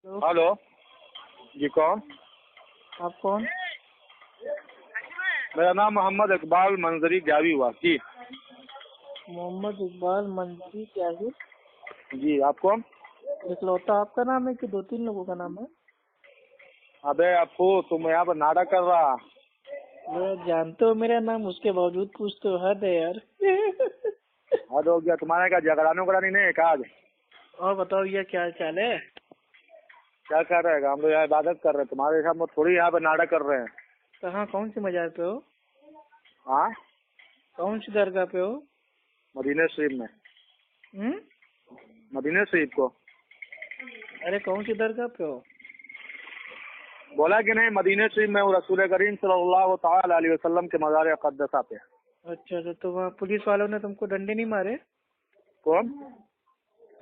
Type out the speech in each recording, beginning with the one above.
तो हेलो जी, कौन? आप कौन? मेरा नाम मोहम्मद इकबाल मंजरी जावी हुआ जी। मोहम्मद इकबाल मंजरी जाहिर। जी, आप कौन? इकलौता आपका नाम है कि दो तीन लोगों का नाम है? अबे अप्पू, तुम यहाँ पर नाटक कर रहा। वो जानते हो मेरा नाम, उसके बावजूद पूछते हो, हद है यार। हद हो गया, तुम्हारे क्या झगड़ाने उगड़ानी नहीं है क्या आज? और बताओ ये क्या चाल है? क्या कर रहेगा, हम लोग यहाँ इबादत कर रहे हैं, तुम्हारे साथ में थोड़ी यहाँ पे नाटक कर रहे हैं। कहाँ, कौन सी मजार पे हो? हाँ, कौन सी दरगाह पे हो? मदीने शरीफ में। हम्म? मदीने शरीफ को अरे कौन सी दरगाह पे हो? बोला कि नहीं, मदीने शरीफ में हूँ, रसूल करीम सल्लल्लाहु तआला अलैहि वसल्लम के मज़ार अक़दसा पे। अच्छा, तो वहाँ पुलिस वालों ने तुमको डंडे नहीं मारे? कौन?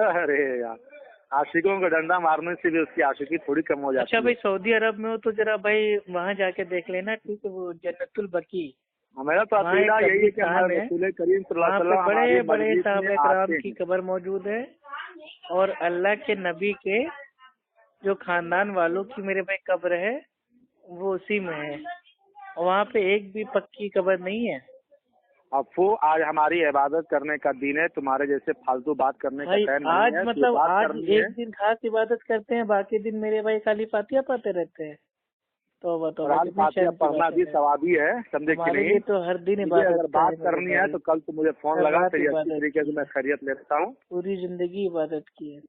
अरे यार, आशिकों को डंडा मारने से भी उसकी आशिकी थोड़ी कम हो जाती अच्छा है। भाई, सऊदी अरब में हो तो जरा भाई वहाँ जाके देख लेना, ठीक है? वो जन्नतुल बकी, मेरा तो वहाँ एक अकीदा यही है कि कब्रिस्तान हमारे है। रसूल करीम सल्लल्लाहु वहाँ अलैहि पे वसल्लम हमारी बड़े बड़े मजलिस में साहबे आते कराम की हैं। कब्र मौजूद है, और अल्लाह के नबी के जो खानदान वालों की मेरे भाई कब्र है वो उसी में है। और वहाँ पे एक भी पक्की कब्र नहीं है। अफू, आज हमारी इबादत करने का दिन है, तुम्हारे जैसे फालतू बात करने का भाई टाइम नहीं आज है। जो मतलब बात आज करनी है, एक दिन खास इबादत करते हैं, बाकी दिन मेरे भाई खाली फातिहा पढ़ते रहते हैं। तो बताओ भाई, कुरान कितनी फातिहा शर्म की पढ़ना बात भी है। सवाबी है, समझे कि हमारे नहीं? लिए तो हर दिन मुझे अगर इबादत का बात है मेरे करनी है भाई। तो कल तो मुझे फोन हर लगा, रात तेरी अच्छी इबादत तरीके की से है, मैं खैरियत लेता हूँ। पूरी जिंदगी इबादत की है।